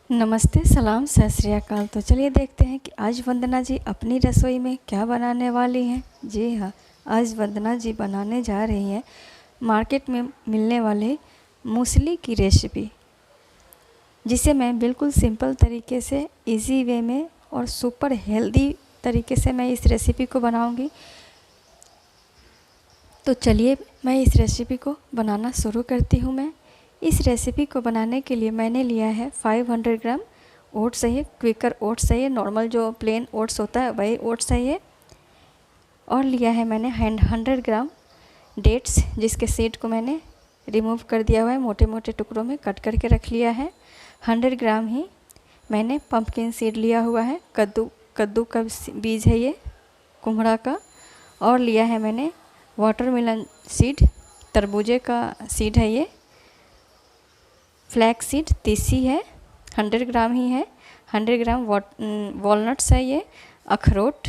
नमस्ते, सलाम, सत श्री अकाल। तो चलिए देखते हैं कि आज वंदना जी अपनी रसोई में क्या बनाने वाली हैं। जी हाँ, आज वंदना जी बनाने जा रही हैं मार्केट में मिलने वाले मूसली की रेसिपी, जिसे मैं बिल्कुल सिंपल तरीके से इजी वे में और सुपर हेल्दी तरीके से मैं इस रेसिपी को बनाऊंगी। तो चलिए मैं इस रेसिपी को बनाना शुरू करती हूँ। मैं इस रेसिपी को बनाने के लिए मैंने लिया है 500 ग्राम ओट्स चाहिए, क्विकर ओट्स चाहिए, नॉर्मल जो प्लेन ओट्स होता है वही ओट्स चाहिए। और लिया है मैंने 100 ग्राम डेट्स, जिसके सीड को मैंने रिमूव कर दिया हुआ है, मोटे मोटे टुकड़ों में कट करके रख लिया है। 100 ग्राम ही मैंने पम्पकिन सीड लिया हुआ है, कद्दू का बीज है ये, कुम्हड़ा का। और लिया है मैंने वाटरमेलन सीड, तरबूजे का सीड है ये। फ्लैक्स सीड तीसी है, 100 ग्राम ही है। 100 ग्राम वॉलनट्स है ये, अखरोट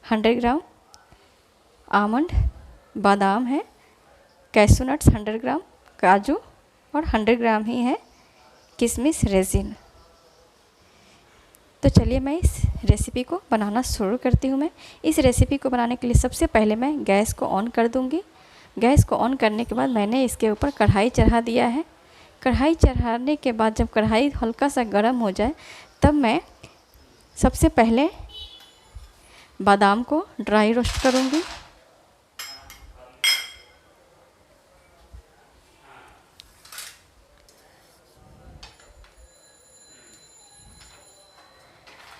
100 ग्राम, आमंड बादाम है, कैशू नट्स 100 ग्राम, काजू और 100 ग्राम ही है किशमिश रेजिन। तो चलिए मैं इस रेसिपी को बनाना शुरू करती हूँ। मैं इस रेसिपी को बनाने के लिए सबसे पहले मैं गैस को ऑन कर दूँगी। गैस को ऑन करने के बाद मैंने इसके ऊपर कढ़ाई चढ़ा दिया है। कढ़ाई चढ़ाने के बाद जब कढ़ाई हल्का सा गर्म हो जाए तब मैं सबसे पहले बादाम को ड्राई रोस्ट करूँगी।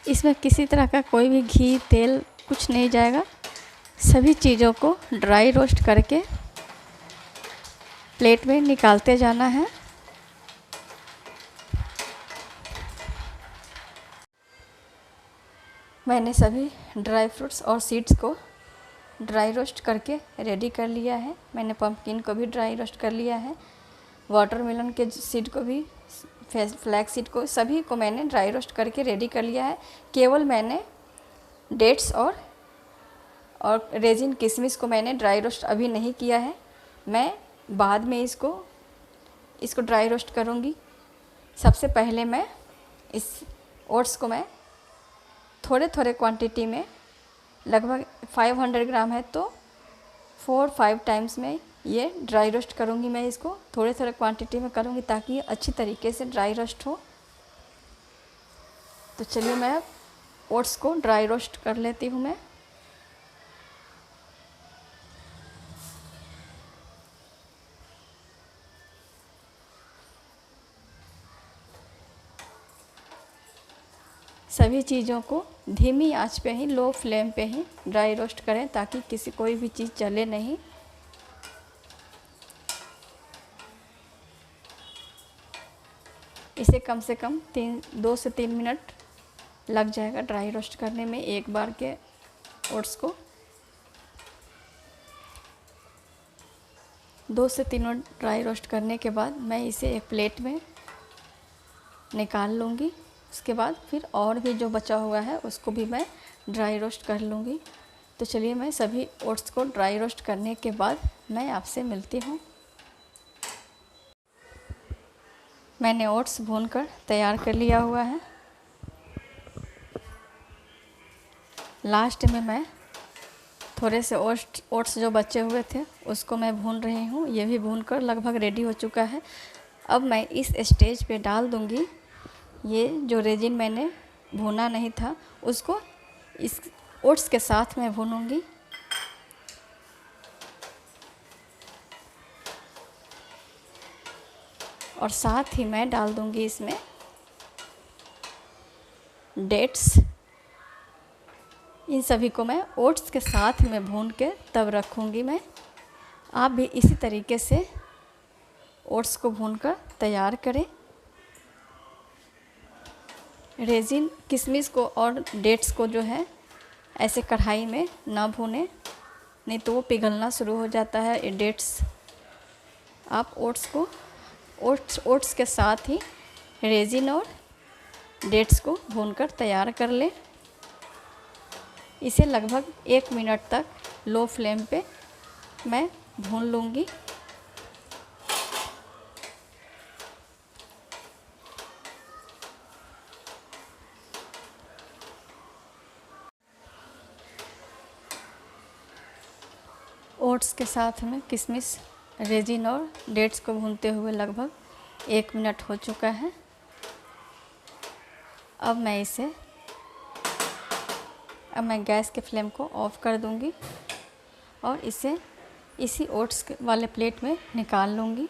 इसमें किसी तरह का कोई भी घी तेल कुछ नहीं जाएगा। सभी चीज़ों को ड्राई रोस्ट करके प्लेट में निकालते जाना है। मैंने सभी ड्राई फ्रूट्स और सीड्स को ड्राई रोस्ट करके रेडी कर लिया है। मैंने पम्पकिन को भी ड्राई रोस्ट कर लिया है, वाटरमेलन के सीड को भी, फ्लैक्स सीड को, सभी को मैंने ड्राई रोस्ट करके रेडी कर लिया है। केवल मैंने डेट्स और रेजिन किशमिश को मैंने ड्राई रोस्ट अभी नहीं किया है। मैं बाद में इसको ड्राई रोस्ट करूँगी। सबसे पहले मैं इस ओट्स को मैं थोड़े थोड़े क्वांटिटी में, लगभग 500 ग्राम है तो 4-5 टाइम्स में ये ड्राई रोस्ट करूँगी। मैं इसको थोड़े थोड़े क्वांटिटी में करूँगी ताकि ये अच्छी तरीके से ड्राई रोस्ट हो। तो चलिए मैं ओट्स को ड्राई रोस्ट कर लेती हूँ। मैं सभी चीज़ों को धीमी आंच पे ही, लो फ्लेम पे ही ड्राई रोस्ट करें ताकि कोई भी चीज़ जले नहीं। इसे कम से कम 2 से 3 मिनट लग जाएगा ड्राई रोस्ट करने में एक बार के ओट्स को। 2 से 3 मिनट ड्राई रोस्ट करने के बाद मैं इसे एक प्लेट में निकाल लूँगी। उसके बाद फिर और भी जो बचा हुआ है उसको भी मैं ड्राई रोस्ट कर लूँगी। तो चलिए मैं सभी ओट्स को ड्राई रोस्ट करने के बाद मैं आपसे मिलती हूँ। मैंने ओट्स भूनकर तैयार कर लिया हुआ है। लास्ट में मैं थोड़े से ओट्स जो बचे हुए थे उसको मैं भून रही हूँ। ये भी भूनकर लगभग रेडी हो चुका है। अब मैं इस स्टेज पे डाल दूँगी ये जो रेजिन मैंने भुना नहीं था उसको इस ओट्स के साथ मैं भूनूंगी। और साथ ही मैं डाल दूंगी इसमें डेट्स। इन सभी को मैं ओट्स के साथ में भून के तब रखूंगी। मैं आप भी इसी तरीके से ओट्स को भूनकर तैयार करें। रेजिन किशमिश को और डेट्स को जो है ऐसे कढ़ाई में ना भूनें, नहीं तो वो पिघलना शुरू हो जाता है डेट्स। आप ओट्स के साथ ही रेजिन और डेट्स को भूनकर तैयार कर लें। इसे लगभग 1 मिनट तक लो फ्लेम पे मैं भून लूँगी। ओट्स के साथ में किशमिश, रेजिन और डेट्स को भूनते हुए लगभग 1 मिनट हो चुका है। अब मैं गैस के फ्लेम को ऑफ़ कर दूंगी और इसे इसी ओट्स वाले प्लेट में निकाल लूँगी।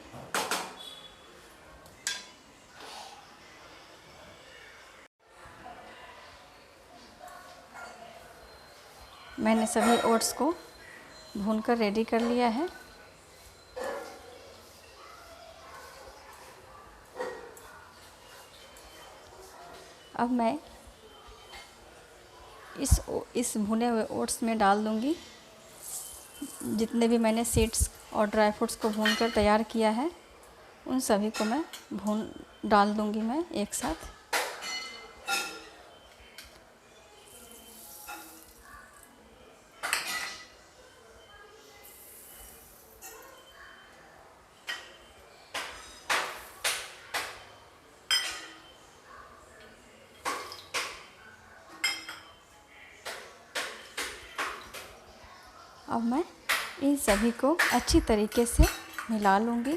मैंने सभी ओट्स को भूनकर रेडी कर लिया है। अब मैं इस भुने हुए ओट्स में डाल दूंगी जितने भी मैंने सीड्स और ड्राई फ्रूट्स को भूनकर तैयार किया है, उन सभी को मैं डाल दूंगी मैं एक साथ। अब मैं इन सभी को अच्छी तरीके से मिला लूँगी।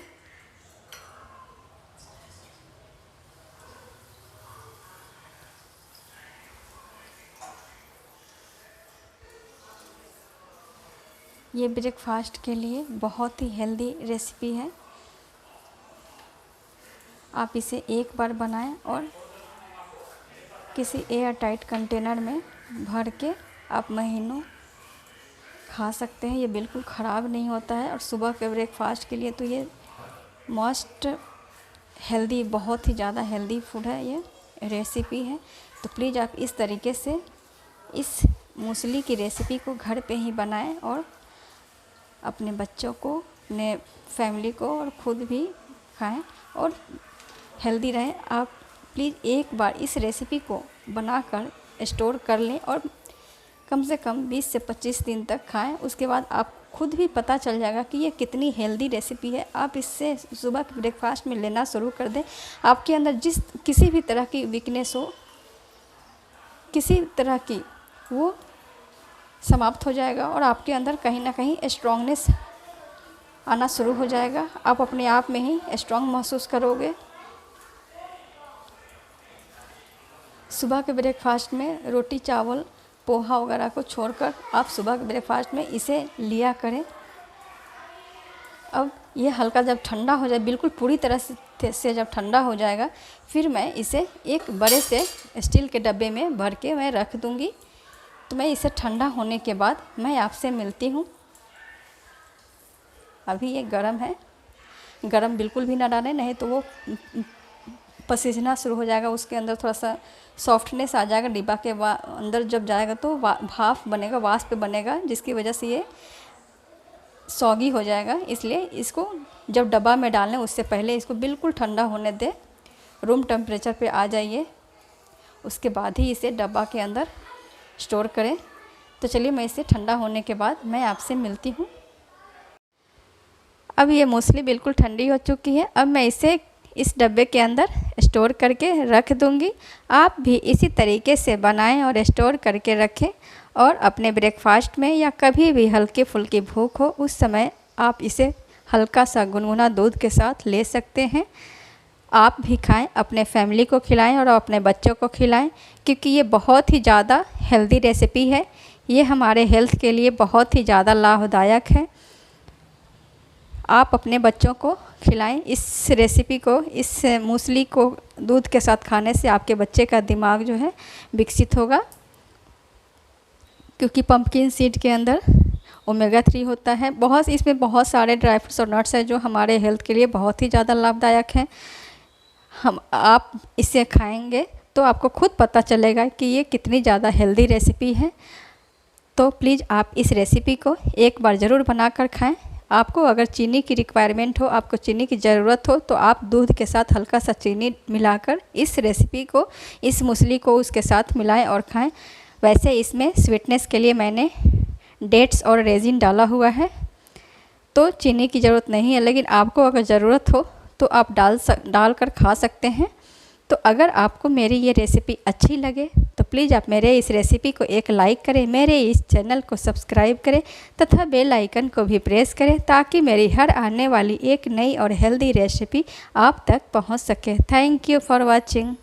ये ब्रेकफास्ट के लिए बहुत ही हेल्दी रेसिपी है। आप इसे एक बार बनाएं और किसी एयर टाइट कंटेनर में भर के आप महीनों खा सकते हैं। ये बिल्कुल ख़राब नहीं होता है और सुबह के ब्रेकफास्ट के लिए तो ये मोस्ट हेल्दी, बहुत ही ज़्यादा हेल्दी फूड है, ये रेसिपी है। तो प्लीज़ आप इस तरीके से इस मूसली की रेसिपी को घर पे ही बनाएं और अपने बच्चों को, अपने फैमिली को और खुद भी खाएं और हेल्दी रहें। आप प्लीज़ एक बार इस रेसिपी को बनाकर स्टोर कर लें और कम से कम 20 से 25 दिन तक खाएं। उसके बाद आप खुद भी पता चल जाएगा कि ये कितनी हेल्दी रेसिपी है। आप इससे सुबह के ब्रेकफास्ट में लेना शुरू कर दें। आपके अंदर किसी भी तरह की वीकनेस हो, किसी तरह की, वो समाप्त हो जाएगा और आपके अंदर कहीं ना कहीं स्ट्रॉन्गनेस आना शुरू हो जाएगा। आप अपने आप में ही स्ट्रॉन्ग महसूस करोगे। सुबह के ब्रेकफास्ट में रोटी, चावल, पोहा वगैरह को छोड़कर आप सुबह के ब्रेकफास्ट में इसे लिया करें। अब ये हल्का जब ठंडा हो जाए, बिल्कुल पूरी तरह से जब ठंडा हो जाएगा, फिर मैं इसे एक बड़े से स्टील के डब्बे में भर के मैं रख दूँगी। तो मैं इसे ठंडा होने के बाद मैं आपसे मिलती हूँ। अभी ये गरम है, गरम बिल्कुल भी ना डालें, नहीं तो वो पसीजना शुरू हो जाएगा। उसके अंदर थोड़ा सा सॉफ्टनेस आ जाएगा। डिब्बा के अंदर जब जाएगा तो भाप बनेगा, वाष्प बनेगा, जिसकी वजह से ये सॉगी हो जाएगा। इसलिए इसको जब डब्बा में डालें उससे पहले इसको बिल्कुल ठंडा होने दें। रूम टेम्परेचर पे आ जाइए, उसके बाद ही इसे डब्बा के अंदर स्टोर करें। तो चलिए मैं इसे ठंडा होने के बाद मैं आपसे मिलती हूँ। अब ये मूसली बिल्कुल ठंडी हो चुकी है। अब मैं इसे इस डब्बे के अंदर स्टोर करके रख दूँगी। आप भी इसी तरीके से बनाएं और स्टोर करके रखें और अपने ब्रेकफास्ट में या कभी भी हल्की फुल्की भूख हो उस समय आप इसे हल्का सा गुनगुना दूध के साथ ले सकते हैं। आप भी खाएं, अपने फैमिली को खिलाएं और अपने बच्चों को खिलाएं, क्योंकि ये बहुत ही ज़्यादा हेल्दी रेसिपी है। ये हमारे हेल्थ के लिए बहुत ही ज़्यादा लाभदायक है। आप अपने बच्चों को खिलाएं इस रेसिपी को। इस मूसली को दूध के साथ खाने से आपके बच्चे का दिमाग जो है विकसित होगा, क्योंकि पंपकिन सीड के अंदर ओमेगा 3 होता है। इसमें बहुत सारे ड्राई फ्रूट्स और नट्स हैं जो हमारे हेल्थ के लिए बहुत ही ज़्यादा लाभदायक हैं। आप इसे खाएंगे तो आपको खुद पता चलेगा कि ये कितनी ज़्यादा हेल्दी रेसिपी है। तो प्लीज़ आप इस रेसिपी को एक बार ज़रूर बनाकर खाएं। आपको अगर चीनी की रिक्वायरमेंट हो, आपको चीनी की ज़रूरत हो, तो आप दूध के साथ हल्का सा चीनी मिलाकर इस रेसिपी को, इस मूसली को उसके साथ मिलाएं और खाएं। वैसे इसमें स्वीटनेस के लिए मैंने डेट्स और रेजिन डाला हुआ है, तो चीनी की ज़रूरत नहीं है। लेकिन आपको अगर ज़रूरत हो तो आप डाल कर खा सकते हैं। तो अगर आपको मेरी ये रेसिपी अच्छी लगे तो प्लीज़ आप मेरे इस रेसिपी को एक लाइक करें, मेरे इस चैनल को सब्सक्राइब करें तथा बेल आइकन को भी प्रेस करें ताकि मेरी हर आने वाली एक नई और हेल्दी रेसिपी आप तक पहुंच सके। Thank you for watching.